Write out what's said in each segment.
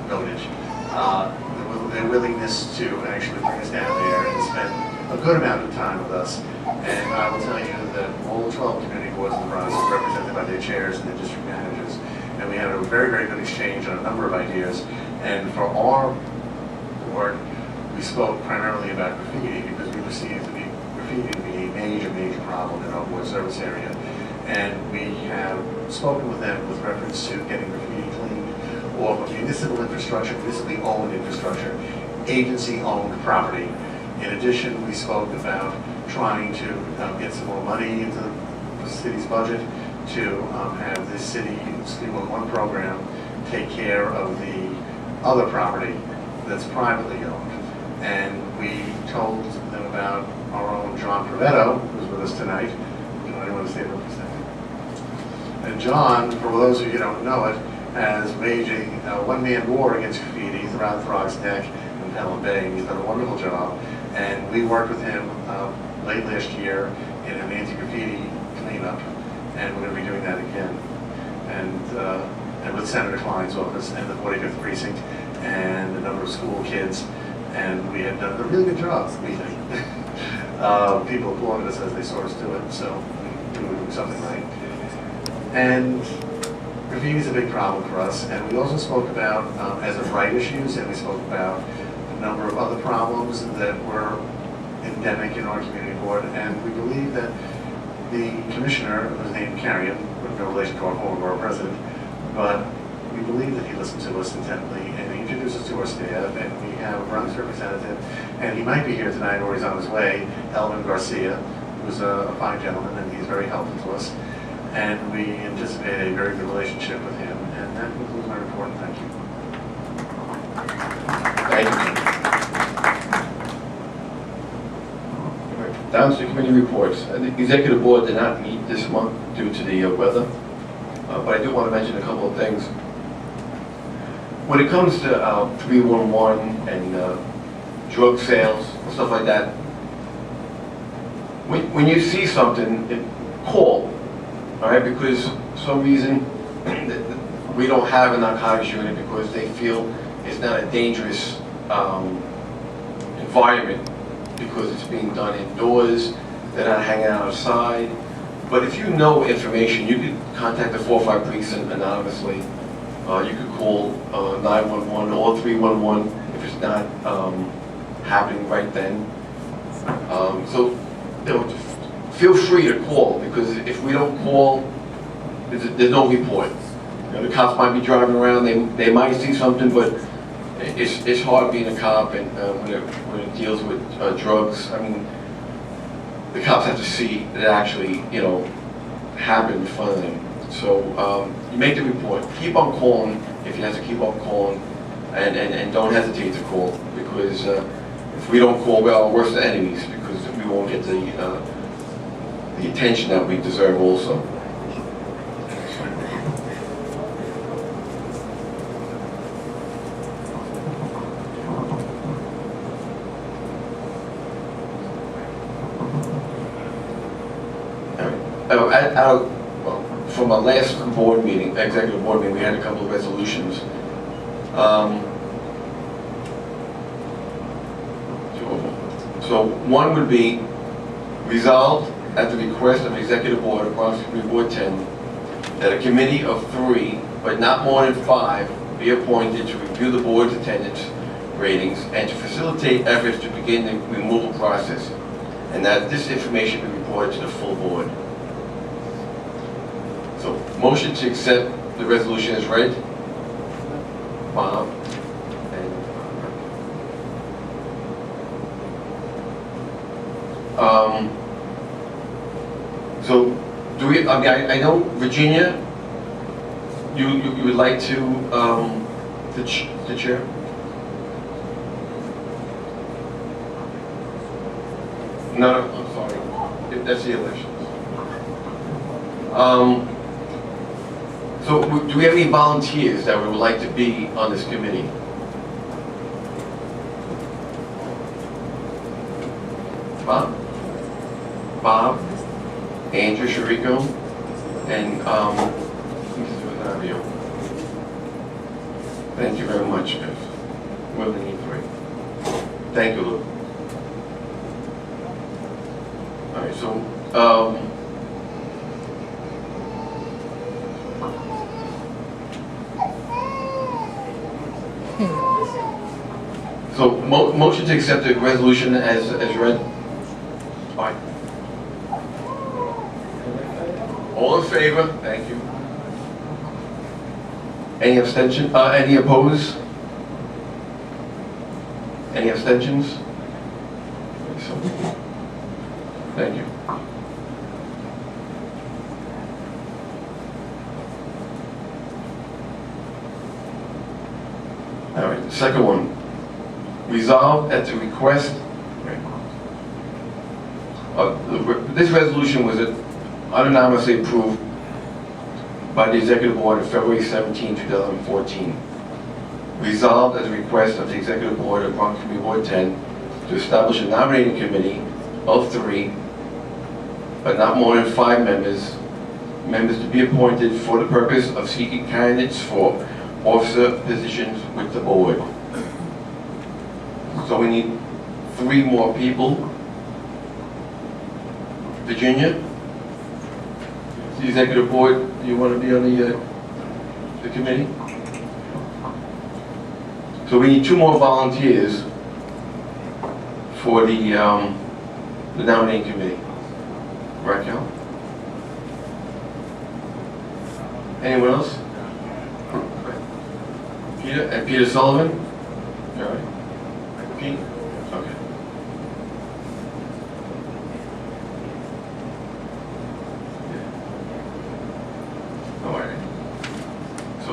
noted their willingness to actually bring us down there and spend a good amount of time with us. And I will tell you that all 12 community boards in the Bronx are represented by their chairs and their district managers. And we had a very, very good exchange on a number of ideas. And for our board, we spoke primarily about graffiti because we perceive graffiti to be a major, major problem in our board service area. And we have spoken with them with reference to getting graffiti cleaned off of municipal infrastructure, municipally owned infrastructure, agency-owned property. In addition, we spoke about trying to get some more money into the city's budget to have the city Speed 1 program take care of the other property that's privately owned. And we told them about our own John Provetto, who's with us tonight. John, you want to stand up for a second? And John, for those of you who don't know it, has waged a one-man war against graffiti throughout Throgs Neck and Pelham Bay. He's done a wonderful job. And we worked with him late last year in an anti-graffiti cleanup, and we're going to be doing that again. And with Senator Klein's office and the 45th Precinct and a number of school kids, and we had done a really good job, we think. People applauded us as they saw us do it, so we were doing something right. And graffiti is a big problem for us, and we also spoke about as of right issues, and we spoke about a number of other problems that were endemic in our community board, and we believe that the commissioner, whose name Carrion, with no relation to our former borough president, but we believe that he listened to us intently, and he introduced us to our staff, and we have a Bronx representative, and he might be here tonight or he's on his way, Elvin Garcia, who's a fine gentleman, and he's very helpful to us, and we anticipate a very good relationship with him, and that concludes my report. Thank you. Thank you. Down to the committee reports. The executive board did not meet this month due to the weather, but I do want to mention a couple of things. When it comes to 311 and drug sales and stuff like that, when you see something, call, all right? Because for some reason we don't have a narcotics unit because they feel it's not a dangerous environment, because it's being done indoors, they're not hanging out outside. But if you know information, you could contact the 405 precinct anonymously. You could call 911 or 311 if it's not happening right then. So feel free to call, because if we don't call, there's no report. You know, the cops might be driving around, they might see something, but it's hard being a cop, and when it deals with drugs. I mean, the cops have to see it actually, you know, happen in front of them. So you make the report. Keep on calling if you have to keep on calling, and don't hesitate to call, because if we don't call, we're our worst enemies, because we won't get the attention that we deserve also. From our last board meeting, executive board meeting, we had a couple of resolutions. So one would be resolved at the request of Executive Board of Bronx Community Board 10 that a committee of 3, but not more than 5, be appointed to review the board's attendance ratings and to facilitate efforts to begin the removal process, and that this information be reported to the full board. So, motion to accept the resolution as read. Bob. So, do we? I mean, I know Virginia. You would like to the chair. No, I'm sorry. That's the elections. So, do we have any volunteers that would like to be on this committee? Bob, Andrew Sharico, and Mr. Nario. Thank you very much, Biff. We only need 3. Thank you, Lou. All right, so, motion to accept the resolution as read. Aye. All in favor? Thank you. Any abstention? Any opposed? Any abstentions? So, thank you. All right, the second one. Resolved at the request, this resolution was unanimously approved by the Executive Board of February 17, 2014. Resolved at the request of the Executive Board of Bronx Community Board 10 to establish a nominating committee of 3, but not more than 5 members to be appointed for the purpose of seeking candidates for officer positions with the board. So we need 3 more people. Virginia, the Executive Board, do you want to be on the committee? So we need 2 more volunteers for the nominating committee. Right, Cal? Anyone else? Peter and Peter Sullivan. All right. Pete? Okay. All right. So,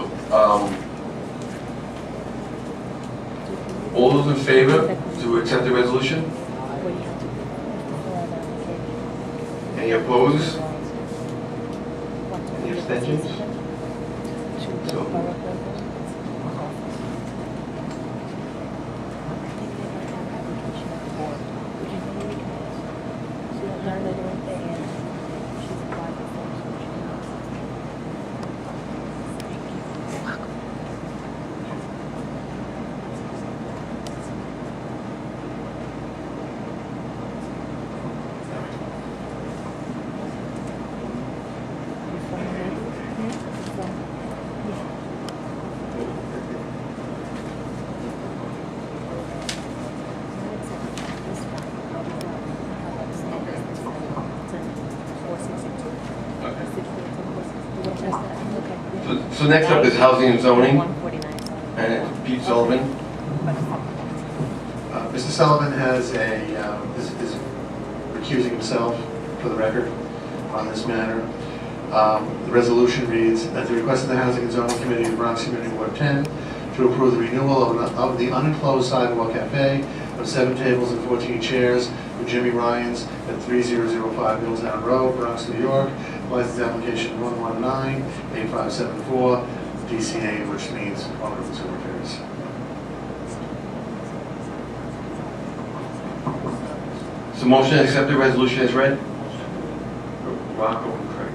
all those in favor to accept the resolution? Any opposed? Any abstentions? So, so next up is housing and zoning, and it's Pete Sullivan. Mr. Sullivan has is recusing himself for the record on this matter. The resolution reads, at the request of the Housing and Zoning Committee of the Bronx Community Board 10, to approve the renewal of the unenclosed sidewalk cafe of 7 tables and 14 chairs for Jimmy Ryan's at 3005 Milltown Road, Bronx, New York. License application 119-8574, DCA, which means Department of Consumer Affairs. So motion to accept the resolution as read? Rocco and Craig.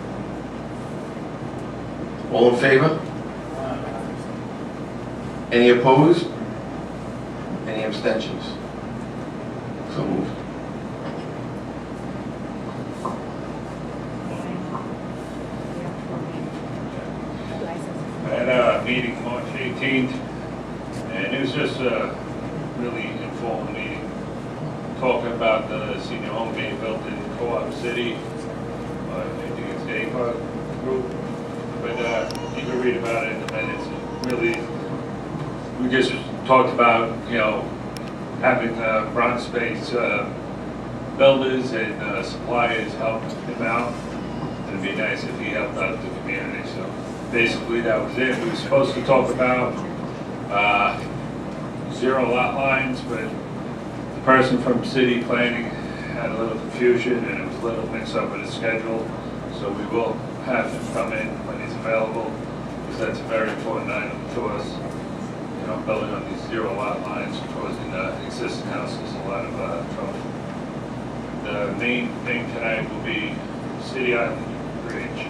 All in favor? Any opposed? Any abstentions? So moved. I had a meeting March 18th, and it was just a really informal meeting, talking about the senior home being built in Co-op City. I think it's the APA group, but you can read about it in the minutes. Really, we just talked about, having Bronx-based builders and suppliers help him out. It'd be nice if he helped out the community. So basically, that was it. We were supposed to talk about 0 lot lines, but the person from city planning had a little confusion and it was a little mixed up with his schedule. So we will have him come in when he's available, because that's a very important item to us. Building on these 0 lot lines, causing existing houses a lot of trouble. The main thing tonight will be City Island Bridge.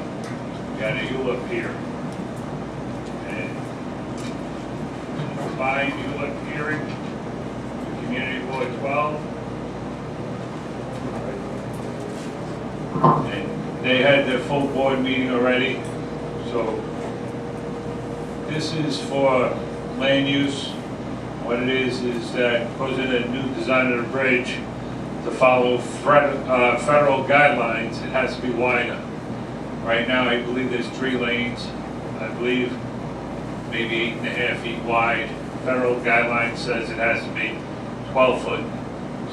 We got a ULIP here. And combined ULIP hearing, with Community Board 12. And they had their full board meeting already, so this is for land use. What it is that because of the new design of the bridge, to follow federal guidelines, it has to be wider. Right now, I believe there's 3 lanes, I believe maybe 8.5 feet wide. Federal guidelines says it has to be 12 foot.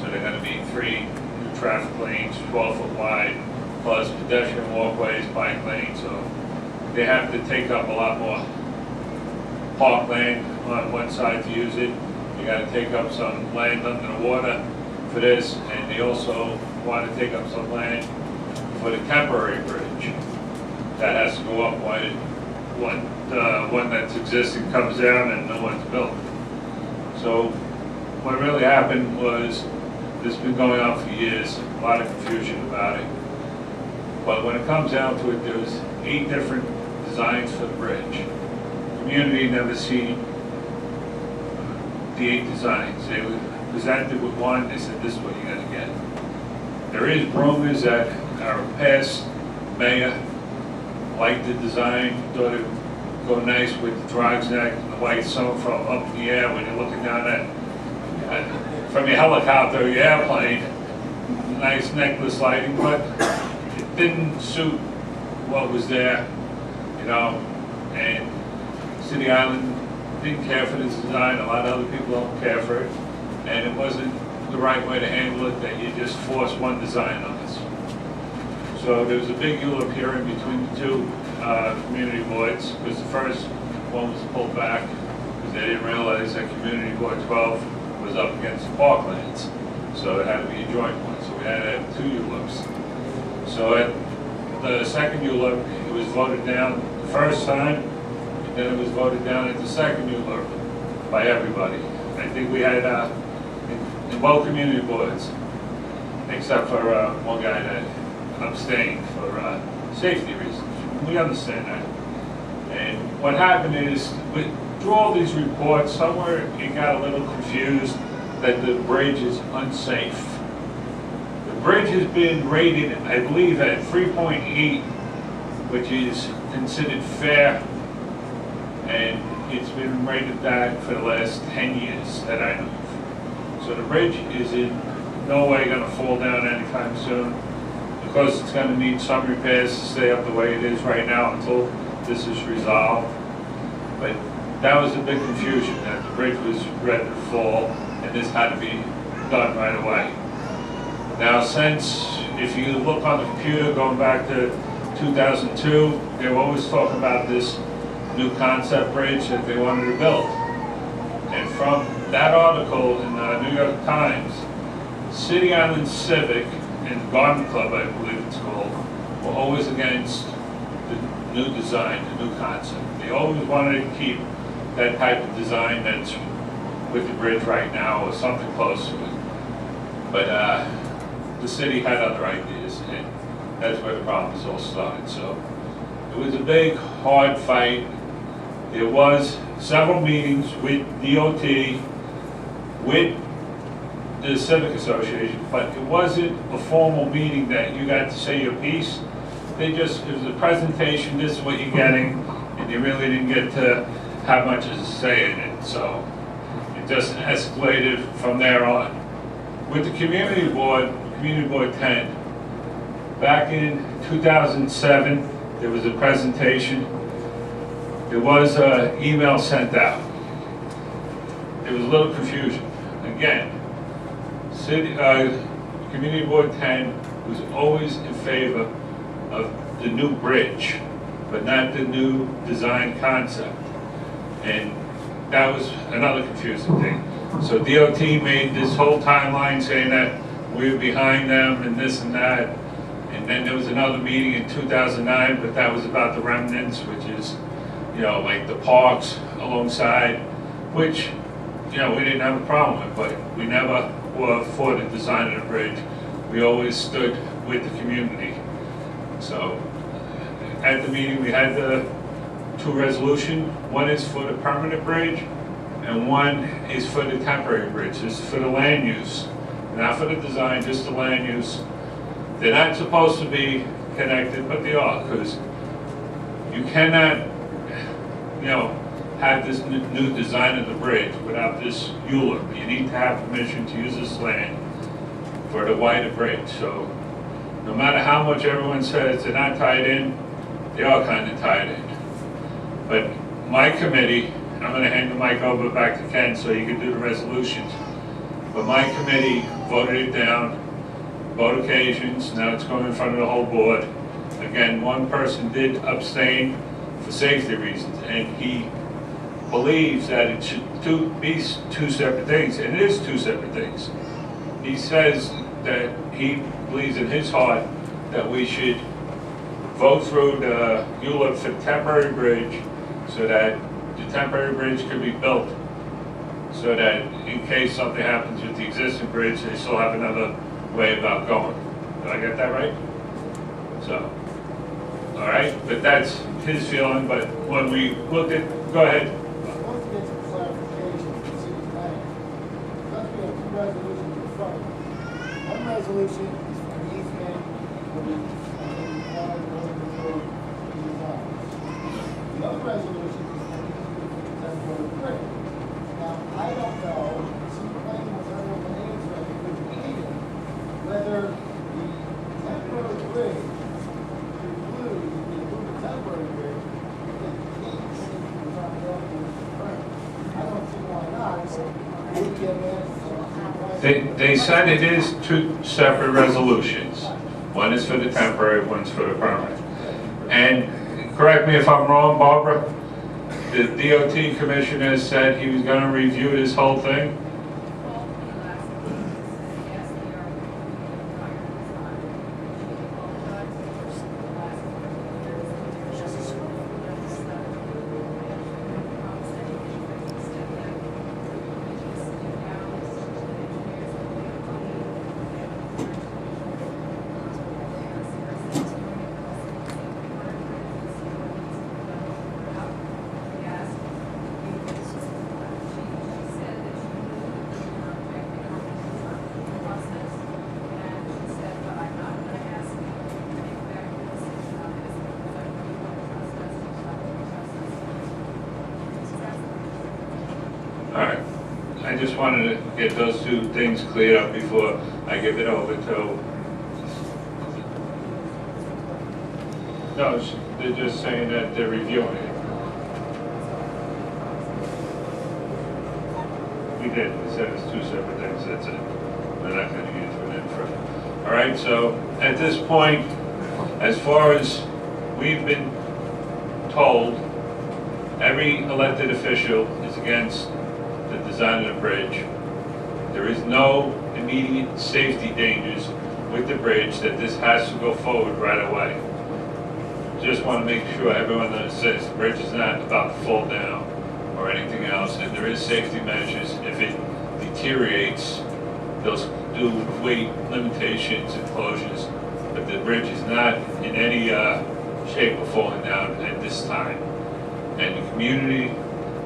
So they're gonna be 3 new traffic lanes, 12 foot wide, plus pedestrian walkways, bike lanes. So they have to take up a lot more parkland on one side to use it. You gotta take up some land under the water for this, and they also want to take up some land for the temporary bridge. That has to go up while the one that's existing comes down and no one's built. So what really happened was, this has been going on for years, a lot of confusion about it. But when it comes down to it, there's 8 different designs for the bridge. The community never seen the 8 designs. They were presented with one, they said, this is what you're gonna get. There is rumors that our past mayor liked the design, thought it would go nice with the Trog's Neck and the white sun from up in the air when you're looking down at from your helicopter or your airplane. Nice necklace lighting, but it didn't suit what was there, you know, and City Island didn't care for this design. A lot of other people don't care for it, and it wasn't the right way to handle it, that you just force one design on us. So there was a big ULIP hearing between the 2 community boards, because the first one was pulled back because they didn't realize that Community Board 12 was up against the parklands, so it had to be a joint one. So we had to have 2 ULIPs. So at the second ULIP, it was voted down the first time, and then it was voted down at the second ULIP by everybody. I think we had in both community boards, except for one guy that abstained for safety reasons. We understand that. And what happened is, through all these reports, somewhere it got a little confused that the bridge is unsafe. The bridge has been rated, I believe, at 3.8, which is considered fair, and it's been rated that for the last 10 years that I know of. So the bridge is in no way gonna fall down anytime soon. Of course, it's gonna need some repairs to stay up the way it is right now until this is resolved. But that was a big confusion, that the bridge was ready to fall, and this had to be done right away. Now, since, if you look on the computer, going back to 2002, they were always talking about this new concept bridge that they wanted to build. And from that article in the New York Times, City Island Civic and Garden Club, I believe it's called, were always against the new design, the new concept. They always wanted to keep that type of design that's with the bridge right now, or something close to it. But the city had other ideas, and that's where the problems all started. So it was a big, hard fight. There was several meetings with DOT, with the Civic Association, but it wasn't a formal meeting that you got to say your piece. It was a presentation, this is what you're getting, and you really didn't get to have much as a say in it. So it just escalated from there on. With the Community Board 10, back in 2007, there was a presentation. There was an email sent out. There was a little confusion. Again, Community Board 10 was always in favor of the new bridge, but not the new design concept. And that was another confusing thing. So DOT made this whole timeline saying that we were behind them and this and that. And then there was another meeting in 2009, but that was about the remnants, which is, you know, like the parks alongside, which, you know, we didn't have a problem with, but we never were for the design of the bridge. We always stood with the community. So at the meeting, we had the 2 resolutions. One is for the permanent bridge, and one is for the temporary bridge. This is for the land use, not for the design, just the land use. They're not supposed to be connected, but they are, because you cannot, have this new design of the bridge without this ULURP. You need to have permission to use this land for the wider bridge. So no matter how much everyone says they're not tied in, they are kind of tied in. But my committee, I'm going to hand the mic over back to Ken so you can do the resolutions. But my committee voted it down, both occasions. Now it's going in front of the whole board. Again, one person did abstain for safety reasons, and he believes that it should be two separate things, and it is two separate things. He says that he believes in his heart that we should vote through the ULURP for the temporary bridge so that the temporary bridge could be built, so that in case something happens with the existing bridge, they still have another way about going. Did I get that right? So, all right, but that's his feeling, but when we looked at, go ahead. Once we get some clarification from the city planning, because we have two resolutions in front of us. One resolution is for the easement for the required road control design. The other resolution is for the easement for the temporary bridge. Now, I don't know, the city planning was able to answer at the meeting whether the temporary bridge include the temporary bridge if it meets the I don't see why not, so we can answer. They said it is two separate resolutions. One is for the temporary, one's for the permanent. And correct me if I'm wrong, Barbara, the DOT commissioner said he was going to review this whole thing. All right. I just wanted to get those two things cleared up before I give it over to... No, they're just saying that they're reviewing it. We did. We said it's two separate things. That's it. We're not going to get into it any further. All right. So at this point, as far as we've been told, every elected official is against the design of the bridge. There is no immediate safety dangers with the bridge that this has to go forward right away. Just want to make sure everyone understands the bridge is not about to fall down or anything else, and there is safety measures. If it deteriorates, they'll do weight limitations and closures, but the bridge is not in any shape of falling down at this time. And the community,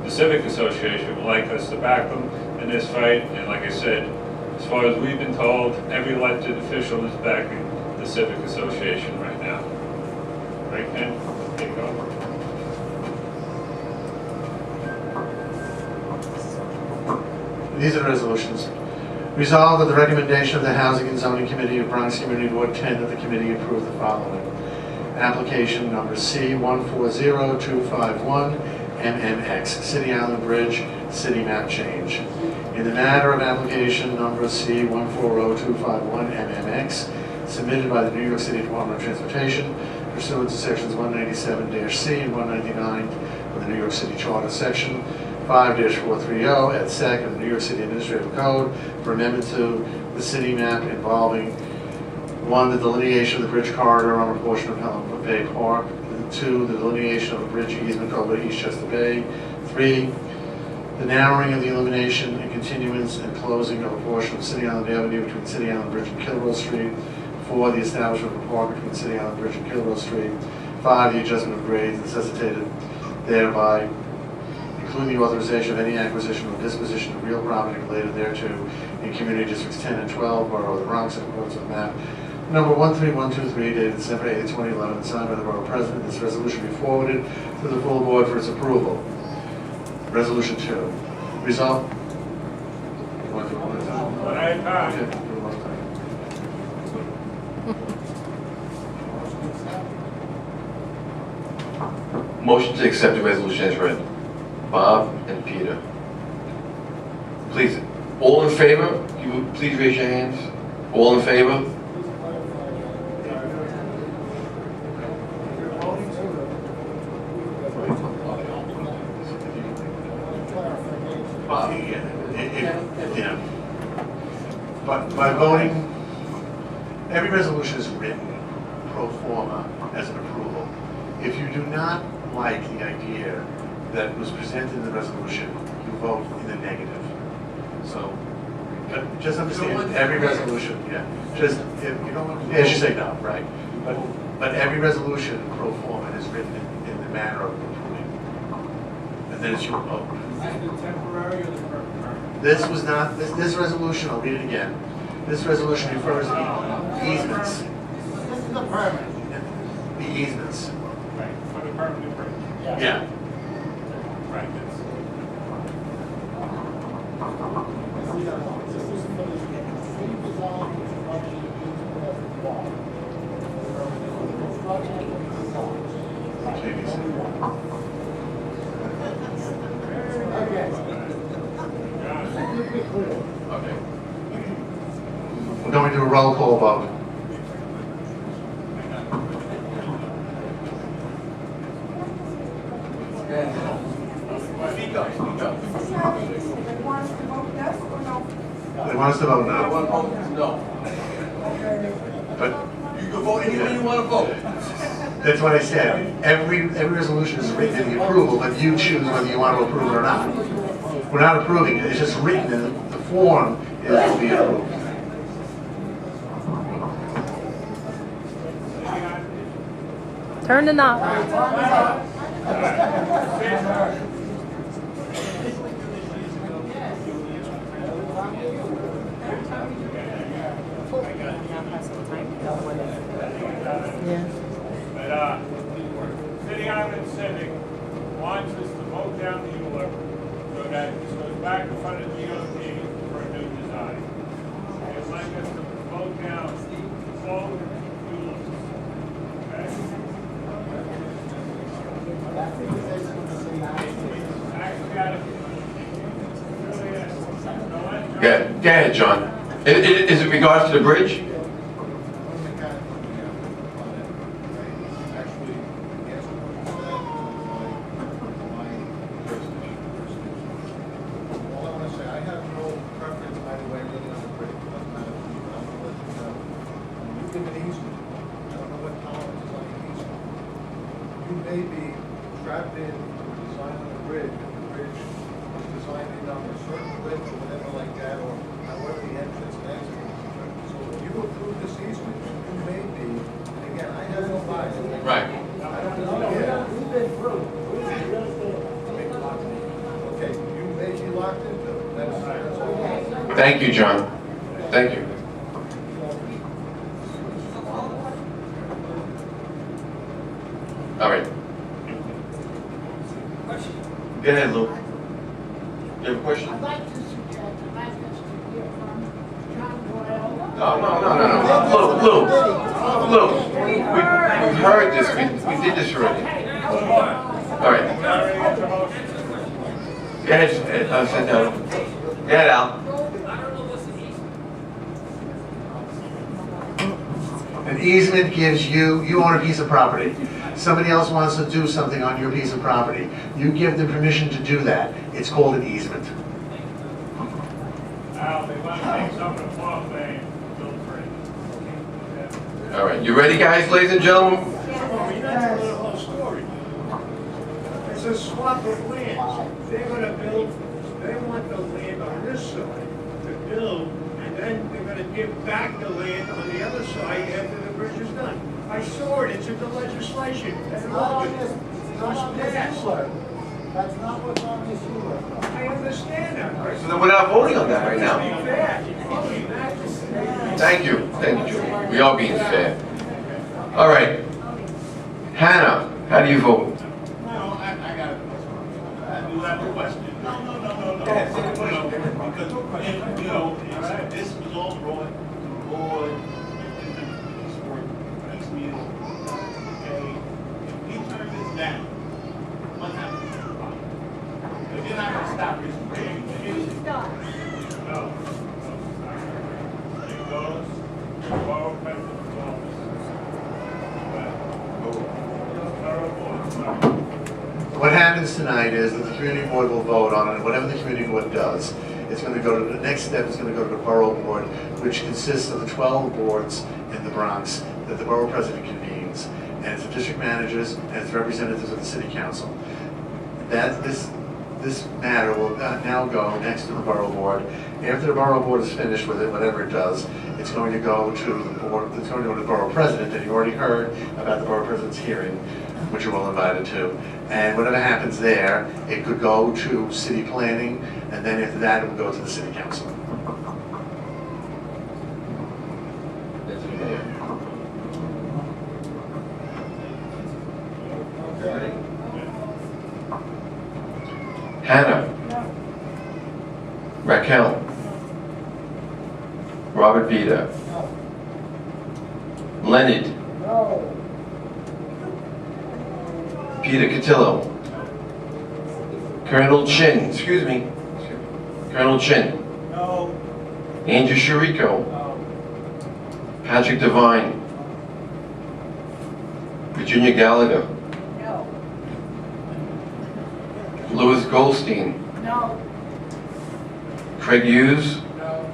the Civic Association would like us to back them in this fight, and like I said, as far as we've been told, every elected official is backing the Civic Association right now. Right, Ken? Take it over. These are the resolutions. Resolved that the recommendation of the Housing and Zoning Committee of Bronx Community Board 10 that the committee approve the following. Application number C140251, MMX, City Island Bridge, city map change. In the matter of application number C140251, MMX, submitted by the New York City Department of Transportation, pursuant to sections 197-C and 199 of the New York City Charter, section 5-430 et sec of the New York City Administrative Code for amendment to the city map involving 1, the delineation of the bridge corridor on a portion of Helen Bay Park, 2, the delineation of a bridge easement over Eastchester Bay, 3, the narrowing of the illumination and continuance and closing of a portion of City Island Avenue between City Island Bridge and Kilrow Street, 4, the establishment of a park between City Island Bridge and Kilrow Street, 5, the adjustment of grades necessitated thereby, including the authorization of any acquisition or disposition of real property related thereto in community districts 10 and 12, Borough of the Bronx, in accordance with map number 13123, dated December 8, 2011, and signed by the Borough President. This resolution be forwarded to the full board for its approval. Resolution 2. Resolve. You want to do one at a time? One at a time. Okay, do one at a time. Motion to accept the resolution as read. Bob and Peter. Please, all in favor? You would please raise your hands. All in favor? Bob, yeah. But by voting, every resolution is written pro forma as an approval. If you do not like the idea that was presented in the resolution, you vote in the negative. So, but just understand, every resolution, yeah, just, if you don't, as you say no, right? But every resolution pro forma is written in the manner of approving. And then it's your vote. Temporary or the permanent? This was not, this resolution, I'll read it again. This resolution refers to the easements. This is the permit. The easements. Right, for the permanent bridge. Yeah. Right, that's. This is for the redesign, construction, easement as required. Construction and design. Okay. Should be clear. Okay. We're going to do a roll call vote. Speak up, speak up. They want us to vote yes or no? They want us to vote no. One vote is no. But You can vote any way you want to vote. that's what I said. Every resolution is written in the approval, but you choose whether you want to approve it or not. We're not approving it. It's just written in the form is to be approved. Turn the knob. Yeah. But, City Island Civic wants us to vote down the ULIP so that this goes back in front of DOT for a new design. They'd like us to vote down all ULIPs. Okay? That's the position of the city. Actually, I don't- really is. No, that's- Go ahead, John. Is it regards to the bridge? Actually, the answer to that is my jurisdiction. All I want to say, I have no preference either way, really, on the bridge. It doesn't matter to me, but I'm going to let you know. When you give an easement, I don't know what tolerance is on the easement. You may be trapped in the design of the bridge, if the bridge was designed in on a certain width or whatever like that, or however the entrance and exit is. So if you approve this easement, you may be, and again, I have no bias. Right. I don't know. We've been through. Okay, you may be locked into it. That's all. Thank you, John. Thank you. All right. Go ahead, Lou. You have a question? I'd like to suggest, I'd like us to hear from John Doyle. No. Lou. We've heard this. We did this already. All right. Go ahead, sit down. Go ahead, Al. An easement gives you own a piece of property. Somebody else wants to do something on your piece of property. You give them permission to do that. It's called an easement. Al, they want to take some of the farmland, build bridge. All right. You ready, guys, ladies and gentlemen? Well, you know the whole story. It's a swap of lands. They're gonna build, they want the land on this side to build, and then they're gonna give back the land on the other side after the bridge is done. I saw it, it's in the legislation. That's Not on all. this, not on this Just ruler. That's not what's on this sheet right now. I understand that. All right, so then we're not voting on that right now. Be fair. Be fair. Thank you, Julie. We are being fair. All right. Hannah, how do you vote? No, I got a question. I do have a question. No. Go ahead, say the question. Because, you know, this was all brought to the board in the peace meeting. Okay, if we turn this down, what happens to the project? Because you're not gonna stop this from being used. No. It goes to the borough president's office. What happens tonight is that the community board will vote on it, whatever the community board does, it's going to go to, the next step is going to go to the borough board, which consists of the 12 boards in the Bronx that the borough president convenes, and it's the district managers, and it's representatives of the city council. This matter will now go next to the borough board. After the borough board is finished with it, whatever it does, it's going to go to the board, it's going to go to the borough president, and you already heard about the borough president's hearing, which you're all invited to. And whatever happens there, it could go to city planning, and then after that, it will go to the city council. That's the mayor. Okay. Hannah. Raquel. Robert Vita. No. Leonard. No. Peter Cotillo. Colonel Chin, excuse me. Colonel Chin. No, Andrew Shurico. no, Patrick Devine. Virginia Gallagher. No. Louis Goldstein. No. Craig Hughes. no,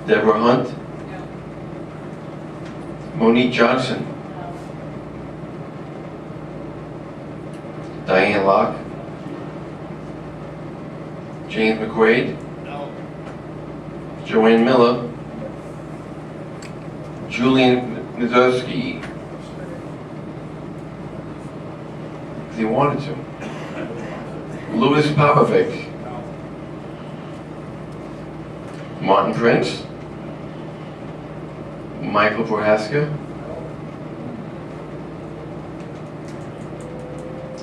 Deborah Hunt. Monique Johnson. Diane Locke. James McQuaid. No. Joanne Miller. Julian Nidowski. Because he wanted to. Louis Popovic. Martin Prince. Michael Prohaska.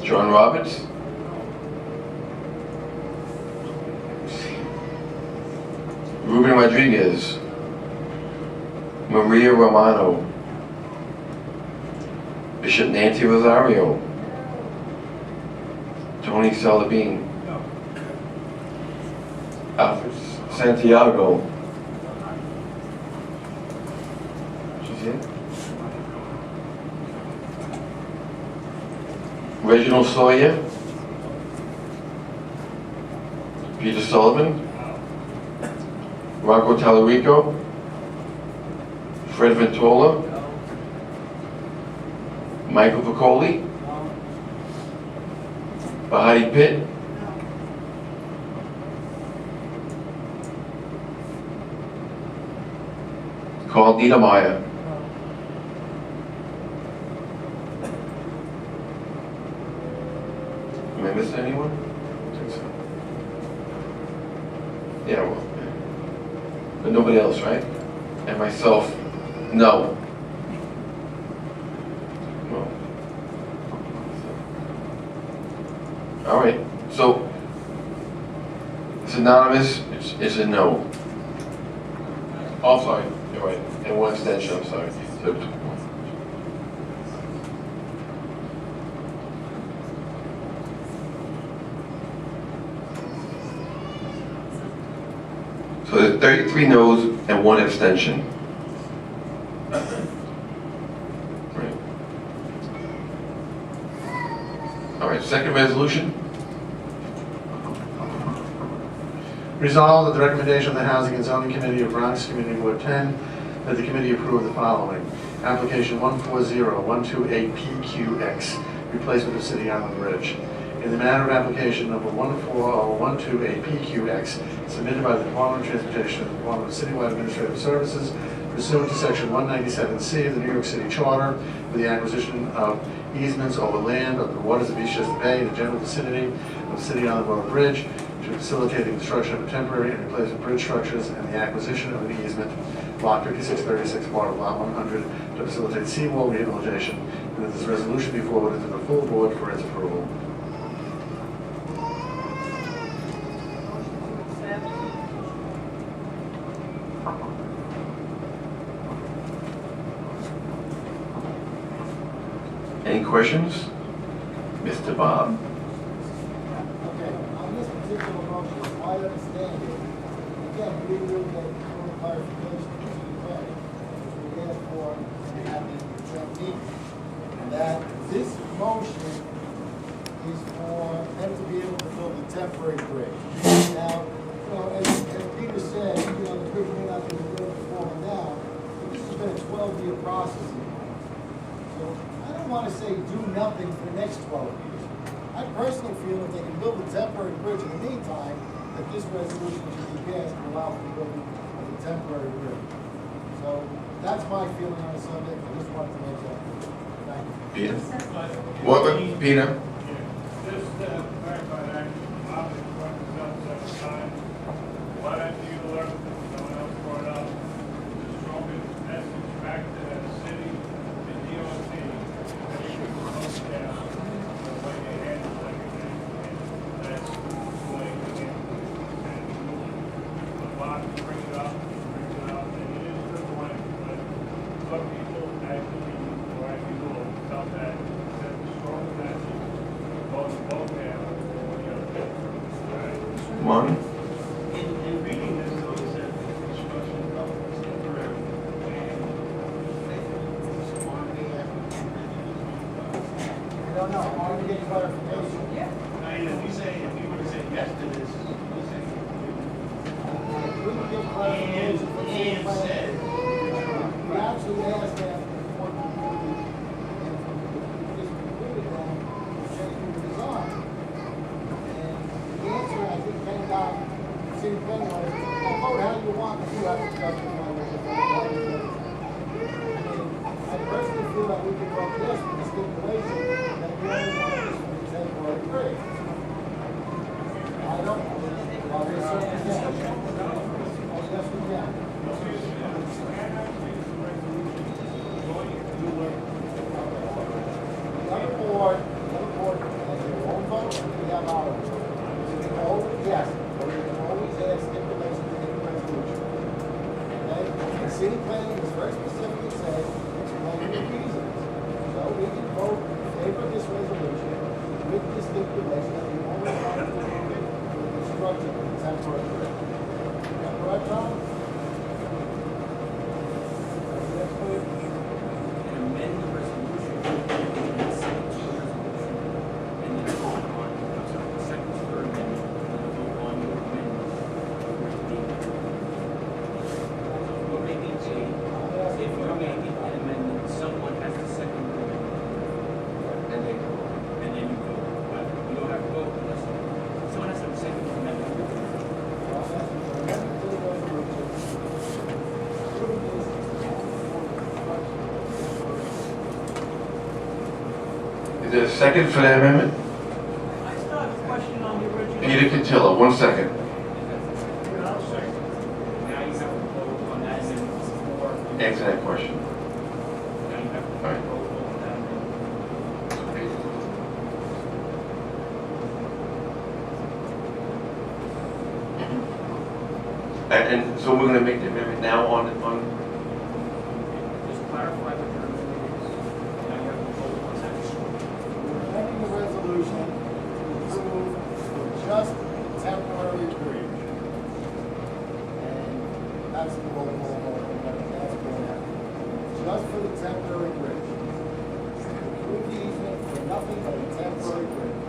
John Roberts. Ruben Rodriguez. Maria Romano. Bishop Nancy Rosario. Tony Salabine. Alfred Santiago. She's here. Reginald Sawyer. Peter Sullivan. Rocco Tallarico. Fred Ventola. Michael Piccoli. Bahati Pitt. Carl Niedermeyer. Am I missing anyone? I don't think so. Yeah, well, but nobody else, right? And myself, no. No. All right, so it's anonymous, it's a no. Oh, sorry, you're right, and one extension, I'm sorry. So there's 33 noes and one abstention. Right. All right, second resolution. Resolved that the recommendation of the Housing and Zoning Committee of Bronx Community Board 10, that the committee approve the following. Application 140128PQX, replacement of City Island Bridge. In the matter of application number 140128PQX, submitted by the Department of Transportation and the Department of Citywide Administrative Services, pursuant to Section 197C of the New York City Charter for the acquisition of easements over land of the waters of Eastchester Bay in the general vicinity of the City Island Road Bridge to facilitate the construction of temporary and replacement bridge structures and the acquisition of an easement, Block 5636, part of Lot 100, to facilitate seawall rehabilitation, and that this resolution be forwarded to the full board for its approval. Any questions? Mr. Bob? Okay, on this particular motion, I understand it. Again, we will get more clarification from the planning, which we asked for at the joint meeting. And that this motion is for them to be able to build a temporary bridge. Now, you know, as Peter said, you know, the bridge may not be built before and now, but this has been a 12-year process. So I don't want to say do nothing for the next 12 years. I personally feel if they can build a temporary bridge in the meantime, that this resolution should be passed to allow for the building of a temporary bridge. So that's my feeling on the subject. I just wanted to make that. Thank you. Peter? What, Peter? Just clarify that, Bob has brought this up several times. Why don't you learn that someone else brought up the strongest message back to the city, the DOT, that you should close down the way they handle everything. And that's the way we handle it. And Bob brings it up, and it is a good point, but some people actually, or actually will, felt that the strong message both have, you know, right? One? In reading this, though, it said construction of temporary, and this quantity I don't know. I want to get clarification. I mean, if you were to say yes to this, you say, We can get clarification from the and planning. said, We actually asked them what to do, and from this concluded them, change the design. And the answer, I think, came down, city planning was, well, vote how you want, but you have to justify what you're voting. I mean, I personally feel that we could vote yes with the stipulation that we only want this for the temporary bridge. I don't, well, there's certain things. Oh, yes, we can. The other board has their own vote, we have ours. We can always, yes, but we can always add stipulations in the resolution. Okay? The city planning is very specific, it says, explain the reasons. So we can vote in favor of this resolution with the stipulation that we only want to do it for the construction of the temporary bridge. Is that correct, Tom? That's clear? and amend the resolution, and send it to the resolution, and then vote on, the second, third amendment, and then vote on your amendment. You're making if you're making an amendment, someone has to second the amendment. And then you vote. But you don't have to vote unless someone has to second the amendment. Is there a second for that amendment? I still have a question on the original. Peter Cantillo, 1 second. I'll second. Now you have to vote on that amendment before. Answer that question. Now you have to All right. vote on that amendment. And so we're gonna make the amendment now on, Just clarify what your amendment is. Now you have to vote on that. Amending the resolution to approve for just temporary bridge. And that's the whole, that's going on. Just for the temporary bridge. Approve the easement for nothing but a temporary bridge.